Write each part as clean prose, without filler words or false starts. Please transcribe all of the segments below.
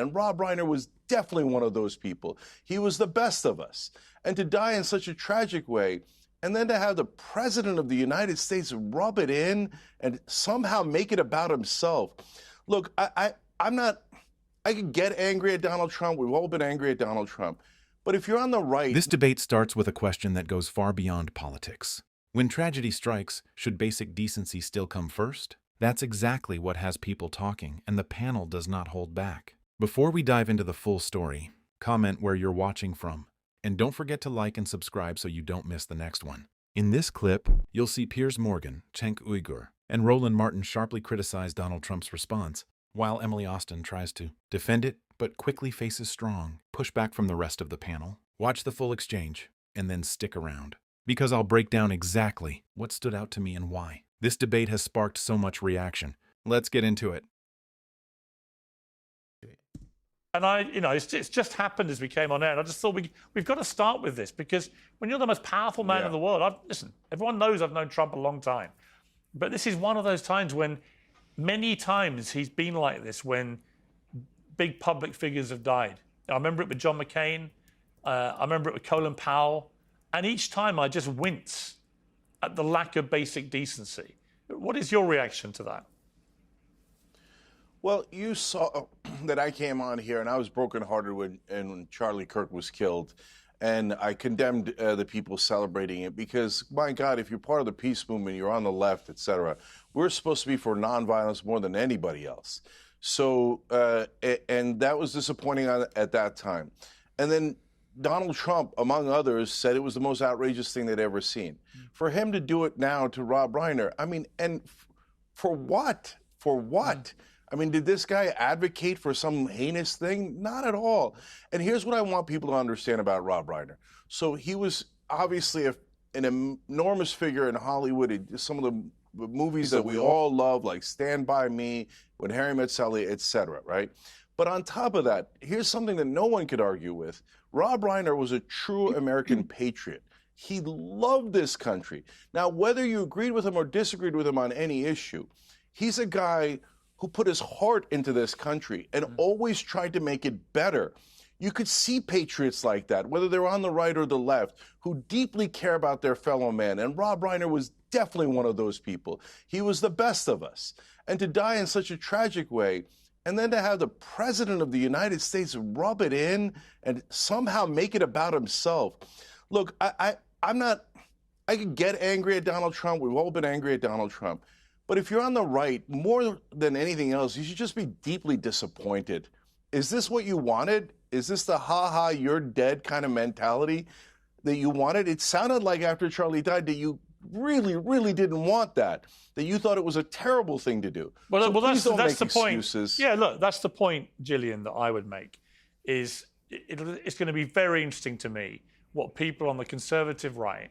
And Rob Reiner was definitely one of those people. He was the best of us. And to die in such a tragic way, and then to have the president of the United States rub it in and somehow make it about himself. Look, I could get angry at Donald Trump. We've all been angry at Donald Trump. But if you're on the right... This debate starts with a question that goes far beyond politics. When tragedy strikes, should basic decency still come first? That's exactly what has people talking, and the panel does not hold back. Before we dive into the full story, comment where you're watching from. And don't forget to like and subscribe so you don't miss the next one. In this clip, you'll see Piers Morgan, Cenk Uygur, and Roland Martin sharply criticize Donald Trump's response, while Emily Austin tries to defend it, but quickly faces strong pushback from the rest of the panel. Watch the full exchange, and then stick around, because I'll break down exactly what stood out to me and why. This debate has sparked so much reaction. Let's get into it. And it's just happened as we came on air. And I just thought we've got to start with this, because when you're the most powerful man in the world, listen, everyone knows I've known Trump a long time. But this is one of those times when many times he's been like this, when big public figures have died. I remember it with John McCain. I remember it with Colin Powell. And each time I just wince at the lack of basic decency. What is your reaction to that? Well, you saw that I came on here and I was brokenhearted when Charlie Kirk was killed. And I condemned the people celebrating it because, my God, if you're part of the peace movement, you're on the left, et cetera. We're supposed to be for nonviolence more than anybody else. So, and that was disappointing at that time. And then Donald Trump, among others, said it was the most outrageous thing they'd ever seen. For him to do it now to Rob Reiner, I mean, and for what? For what? I mean, did this guy advocate for some heinous thing? Not at all. And here's what I want people to understand about Rob Reiner. So he was obviously an enormous figure in Hollywood. Some of the movies that we all love, like Stand By Me, When Harry Met Sally, et cetera, right? But on top of that, here's something that no one could argue with. Rob Reiner was a true American patriot. He loved this country. Now, whether you agreed with him or disagreed with him on any issue, he's a guy who put his heart into this country and always tried to make it better. You could see patriots like that, whether they're on the right or the left, who deeply care about their fellow man. And Rob Reiner was definitely one of those people. He was the best of us. And to die in such a tragic way, and then to have the president of the United States rub it in and somehow make it about himself. Look, I could get angry at Donald Trump. We've all been angry at Donald Trump. But if you're on the right, more than anything else, you should just be deeply disappointed. Is this what you wanted? Is this the ha-ha, you're dead kind of mentality that you wanted? It sounded like after Charlie died that you really, really didn't want that you thought it was a terrible thing to do. Well, so that's the excuses. Point. Yeah, look, that's the point, Gillian, that I would make, is it's going to be very interesting to me what people on the conservative right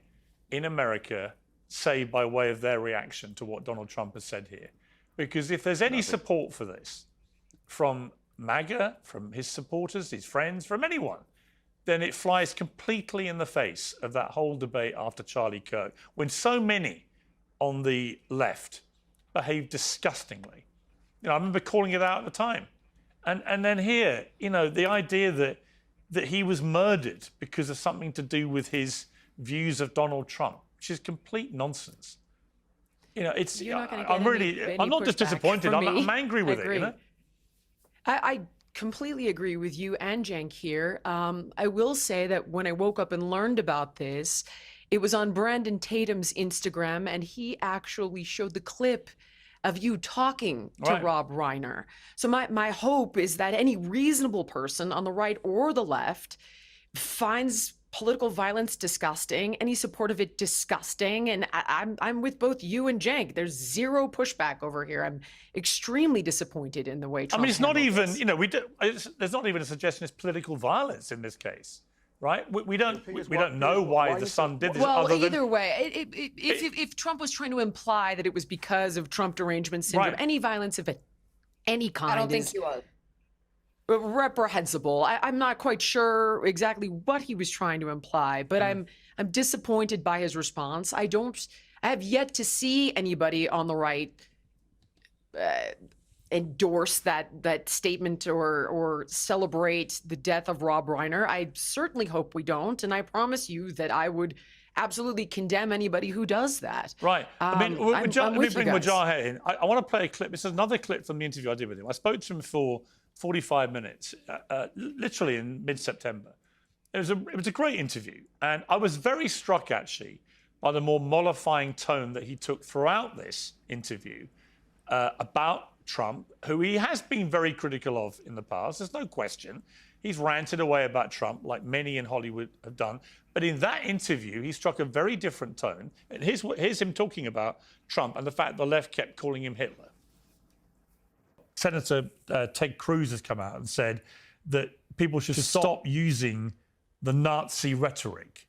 in America say by way of their reaction to what Donald Trump has said here. Because if there's any support for this from MAGA, from his supporters, his friends, from anyone, then it flies completely in the face of that whole debate after Charlie Kirk, when so many on the left behaved disgustingly. I remember calling it out at the time. And then here, the idea that he was murdered because of something to do with his views of Donald Trump, which is complete nonsense. It's. I'm not just disappointed. I'm angry with it. I completely agree with you and Cenk here. I will say that when I woke up and learned about this, it was on Brandon Tatum's Instagram, and he actually showed the clip of you talking to Rob Reiner. So my hope is that any reasonable person on the right or the left finds political violence disgusting, any support of it disgusting, and I'm with both you and Cenk. There's zero pushback over here. I'm extremely disappointed in the way Trump it's not even, this. There's not even a suggestion it's political violence in this case, right? We don't know why the son did this. Well, either way, if Trump was trying to imply that it was because of Trump derangement syndrome, any violence of any kind, I don't think he was. Reprehensible. I'm not quite sure exactly what he was trying to imply, but I'm disappointed by his response. I have yet to see anybody on the right endorse that statement or celebrate the death of Rob Reiner. I certainly hope we don't, and I promise you that I would absolutely condemn anybody who does that. Right. I mean, I'm let me with you bring guys. Mujahid in. I want to play a clip. This is another clip from the interview I did with him. I spoke to him for 45 minutes, literally in mid-September. It was a great interview, and I was very struck actually by the more mollifying tone that he took throughout this interview about Trump, who he has been very critical of in the past. There's no question. He's ranted away about Trump like many in Hollywood have done. But in that interview, he struck a very different tone. And here's him talking about Trump and the fact the left kept calling him Hitler. Senator Ted Cruz has come out and said that people should stop using the Nazi rhetoric.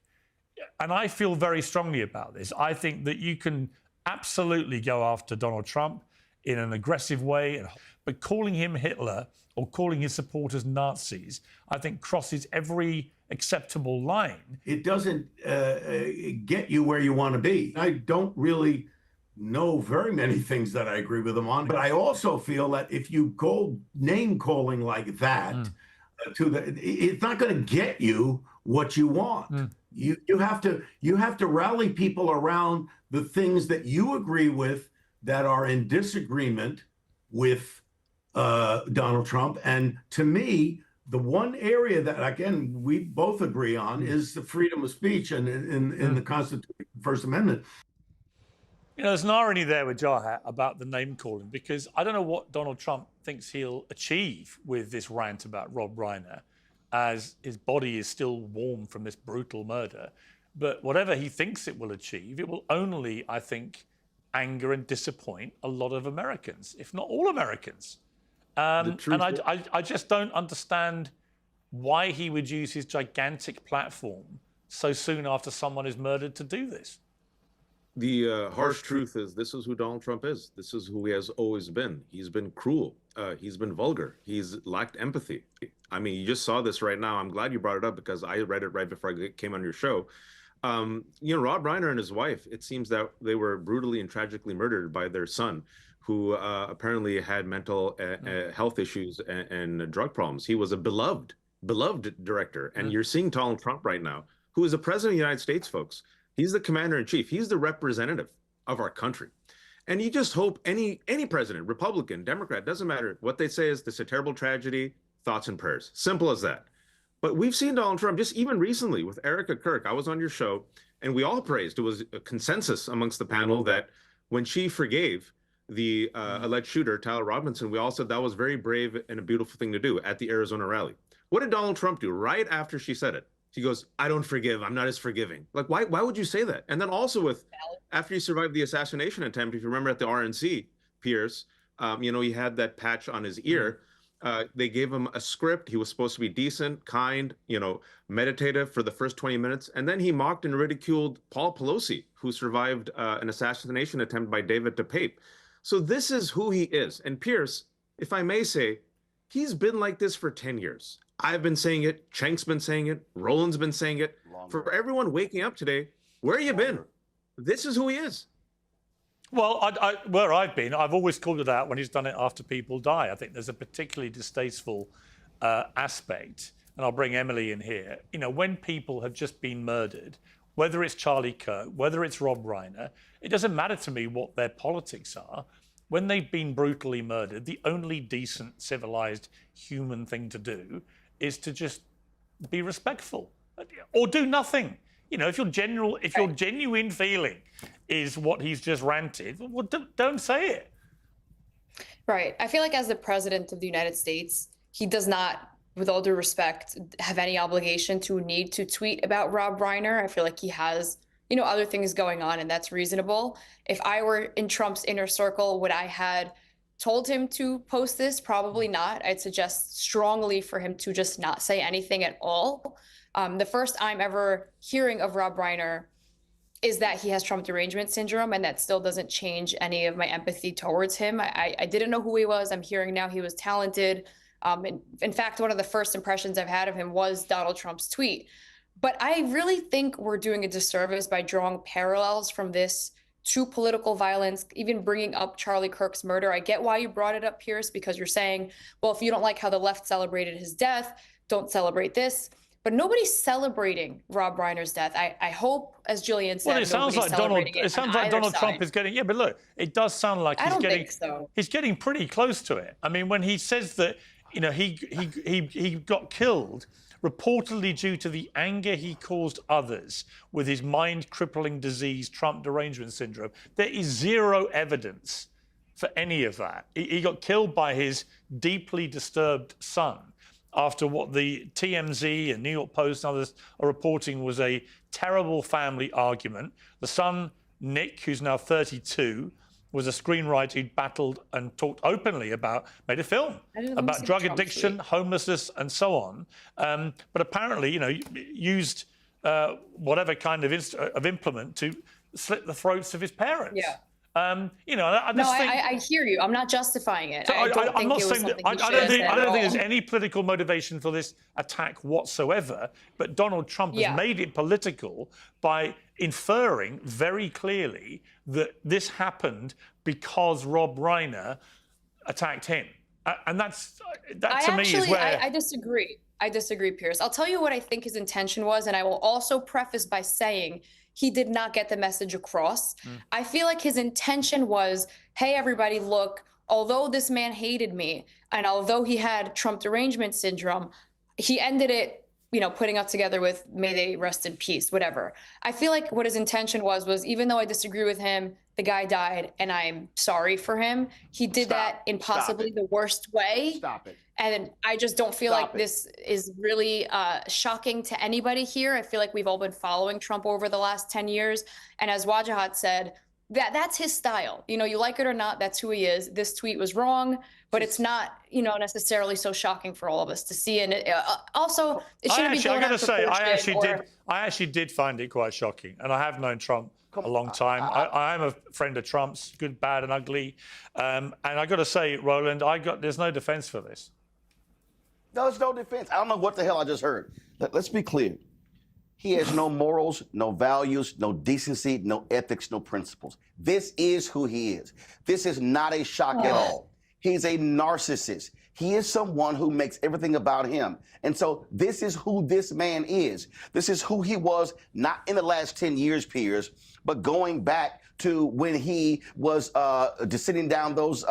And I feel very strongly about this. I think that you can absolutely go after Donald Trump in an aggressive way, but calling him Hitler or calling his supporters Nazis, I think crosses every acceptable line. It doesn't get you where you want to be. I don't really know very many things that I agree with him on, but I also feel that if you go name calling like that, it's not going to get you what you want. You have to rally people around the things that you agree with that are in disagreement with Donald Trump. And to me, the one area that, again, we both agree on is the freedom of speech and in the Constitution, First Amendment. You know, there's an irony there with Jahat about the name calling, because I don't know what Donald Trump thinks he'll achieve with this rant about Rob Reiner, as his body is still warm from this brutal murder. But whatever he thinks it will achieve, it will only, I think, anger and disappoint a lot of Americans, if not all Americans. And I just don't understand why he would use his gigantic platform so soon after someone is murdered to do this. The harsh truth is this is who Donald Trump is. This is who he has always been. He's been cruel. He's been vulgar. He's lacked empathy. I mean, you just saw this right now. I'm glad you brought it up because I read it right before I came on your show. You know, Rob Reiner and his wife, it seems that they were brutally and tragically murdered by their son, who apparently had mental health issues and drug problems. He was a beloved director. And you're seeing Donald Trump right now, who is the president of the United States, folks. He's the commander in chief. He's the representative of our country. And you just hope any president, Republican, Democrat, doesn't matter. What they say is this is a terrible tragedy, thoughts and prayers. Simple as that. But we've seen Donald Trump just even recently with Erica Kirk. I was on your show and we all praised. It was a consensus amongst the panel that when she forgave the alleged shooter, Tyler Robinson, we all said that was very brave and a beautiful thing to do at the Arizona rally. What did Donald Trump do right after she said it? She goes, I don't forgive. I'm not as forgiving. Like, why would you say that? And then also after he survived the assassination attempt, if you remember at the RNC, Piers, you know, he had that patch on his ear. They gave him a script. He was supposed to be decent, kind, you know, meditative for the first 20 minutes. And then he mocked and ridiculed Paul Pelosi, who survived an assassination attempt by David DePape. So this is who he is. And Piers, if I may say, he's been like this for 10 years. I've been saying it. Cenk's been saying it. Roland's been saying it. For everyone waking up today, where you been? This is who he is. Well, where I've been, I've always called it out when he's done it after people die. I think there's a particularly distasteful aspect, and I'll bring Emily in here. You know, when people have just been murdered, whether it's Charlie Kirk, whether it's Rob Reiner, it doesn't matter to me what their politics are. When they've been brutally murdered, the only decent, civilized, human thing to do is to just be respectful or do nothing. You know, if your genuine feeling is what he's just ranted, well, don't say it. Right. I feel like as the president of the United States, he does not, with all due respect, have any obligation to need to tweet about Rob Reiner. I feel like he has, you know, other things going on, and that's reasonable. If I were in Trump's inner circle, would I had told him to post this? Probably not. I'd suggest strongly for him to just not say anything at all. The first I'm ever hearing of Rob Reiner is that he has Trump derangement syndrome, and that still doesn't change any of my empathy towards him. I didn't know who he was. I'm hearing now he was talented. In fact, one of the first impressions I've had of him was Donald Trump's tweet. But I really think we're doing a disservice by drawing parallels from this to political violence, even bringing up Charlie Kirk's murder. I get why you brought it up, Piers, because you're saying, well, if you don't like how the left celebrated his death, don't celebrate this. But nobody's celebrating Rob Reiner's death. I hope, as Jillian said, well, it sounds like Donald Trump is getting. Yeah, but look, it does sound like he's getting. He's getting pretty close to it. I mean, when he says that, you know, he got killed reportedly due to the anger he caused others with his mind-crippling disease, Trump derangement syndrome. There is zero evidence for any of that. He got killed by his deeply disturbed son after what the TMZ and New York Post and others are reporting was a terrible family argument. The son, Nick, who's now 32, was a screenwriter who battled and talked openly about, made a film about drug addiction, homelessness, and so on. But apparently, you know, used whatever kind of implement to slit the throats of his parents. Yeah. You know, I hear you. I'm not justifying it. So I'm not saying that. I don't think there's any political motivation for this attack whatsoever. But Donald Trump has made it political by inferring very clearly that this happened because Rob Reiner attacked him, and that to me is where I disagree. I disagree, Piers. I'll tell you what I think his intention was, and I will also preface by saying he did not get the message across. I feel like his intention was, hey, everybody, look, although this man hated me, and although he had Trump derangement syndrome, he ended it, you know, putting us together with may they rest in peace, whatever. I feel like what his intention was even though I disagree with him, the guy died, and I'm sorry for him. He did that in possibly the worst way. Stop it. And I just don't feel like this is really shocking to anybody here. I feel like we've all been following Trump over the last 10 years. And as Wajahat said, that's his style. You know, you like it or not, that's who he is. This tweet was wrong, but it's not, you know, necessarily so shocking for all of us to see. And also, it shouldn't be blown out of proportion. I actually did find it quite shocking. And I have known Trump a long time. I am a friend of Trump's, good, bad, and ugly. And I got to say, Roland, there's no defense for this. No, there's no defense. I don't know what the hell I just heard. Let's be clear. He has no morals, no values, no decency, no ethics, no principles. This is who he is. This is not a shock at all. He's a narcissist. He is someone who makes everything about him. And so this is who this man is. This is who he was, not in the last 10 years, Piers, but going back to when he was descending down those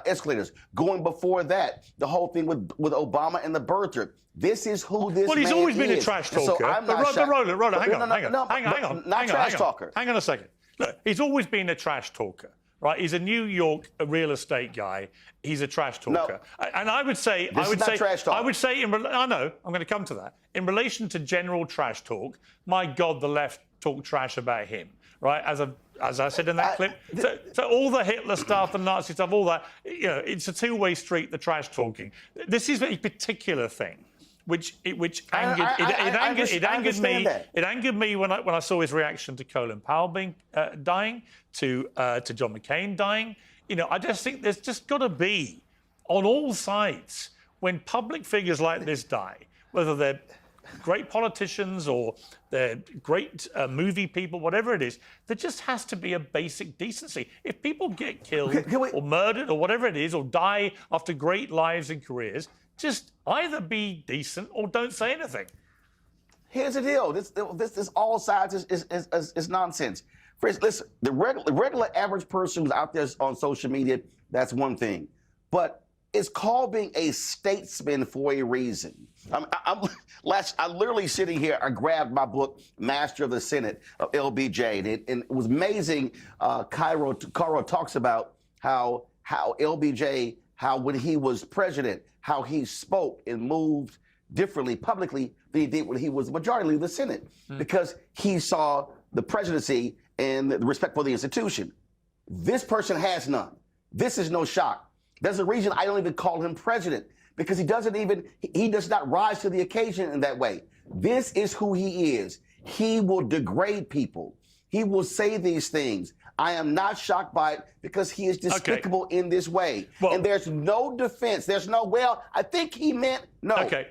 escalators. Going before that, the whole thing with Obama and the birther. This is who this man is. Well, he's always been a trash talker. So I'm not shocked. Roland, hang on. Not trash talker. Hang on a second. Look, he's always been a trash talker, right? He's a New York real estate guy. He's a trash talker. No. And I would say, I know, I'm going to come to that. In relation to general trash talk, my God, the left talk trash about him, right? As I said in that clip, so all the Hitler stuff, the Nazi stuff, all that, you know, it's a two-way street, the trash talking. This is a particular thing, which angered me when I saw his reaction to Colin Powell dying, to John McCain dying. You know, I just think there's just got to be, on all sides, when public figures like this die, whether they're great politicians or they're great movie people, whatever it is, there just has to be a basic decency. If people get killed or murdered or whatever it is, or die after great lives and careers, just either be decent or don't say anything. Here's the deal. This all sides is nonsense. First, listen, the regular average person who's out there on social media, that's one thing. But it's called being a statesman for a reason. I'm literally sitting here, I grabbed my book, Master of the Senate, of LBJ, and it was amazing. Cairo talks about how LBJ, how when he was president, how he spoke and moved differently publicly than he did when he was majority leader of the Senate, because he saw the presidency and the respect for the institution. This person has none. This is no shock. There's a reason I don't even call him president, because he does not rise to the occasion in that way. This is who he is. He will degrade people. He will say these things. I am not shocked by it because he is despicable in this way. Well, and there's no defense. There's no, well, I think he meant,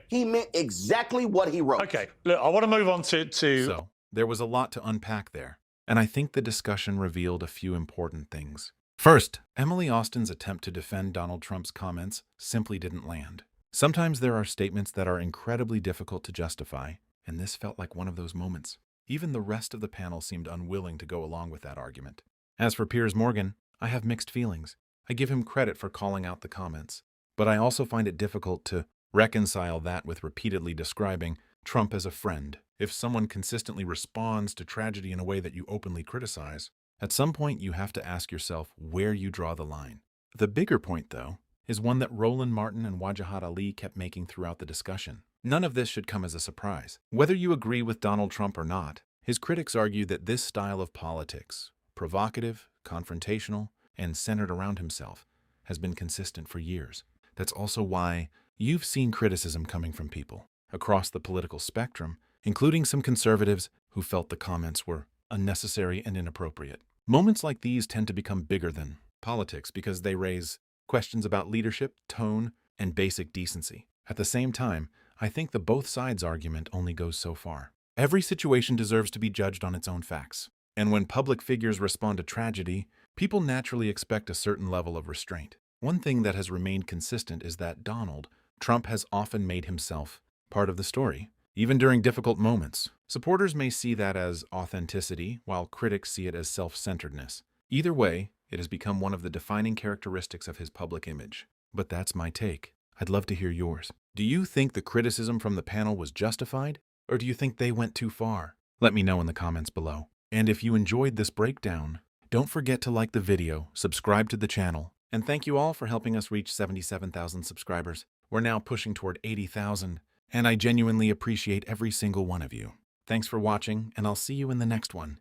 he meant exactly what he wrote. Okay, look, I want to move on to... So there was a lot to unpack there. and I think the discussion revealed a few important things. First, Emily Austin's attempt to defend Donald Trump's comments simply didn't land. Sometimes there are statements that are incredibly difficult to justify, and this felt like one of those moments. Even the rest of the panel seemed unwilling to go along with that argument. As for Piers Morgan, I have mixed feelings. I give him credit for calling out the comments, but I also find it difficult to reconcile that with repeatedly describing Trump as a friend. If someone consistently responds to tragedy in a way that you openly criticize, at some point you have to ask yourself where you draw the line. The bigger point, though, is one that Roland Martin and Wajahat Ali kept making throughout the discussion. None of this should come as a surprise. Whether you agree with Donald Trump or not, his critics argue that this style of politics, provocative, confrontational, and centered around himself, has been consistent for years. That's also why you've seen criticism coming from people across the political spectrum, including some conservatives who felt the comments were unnecessary and inappropriate. Moments like these tend to become bigger than politics because they raise questions about leadership, tone, and basic decency. At the same time, I think the both sides argument only goes so far. Every situation deserves to be judged on its own facts. And when public figures respond to tragedy, people naturally expect a certain level of restraint. One thing that has remained consistent is that Donald Trump has often made himself part of the story, even during difficult moments. Supporters may see that as authenticity, while critics see it as self-centeredness. Either way, it has become one of the defining characteristics of his public image. But that's my take. I'd love to hear yours. Do you think the criticism from the panel was justified, or do you think they went too far? Let me know in the comments below. And if you enjoyed this breakdown, don't forget to like the video, subscribe to the channel, and thank you all for helping us reach 77,000 subscribers. We're now pushing toward 80,000, and I genuinely appreciate every single one of you. Thanks for watching, and I'll see you in the next one.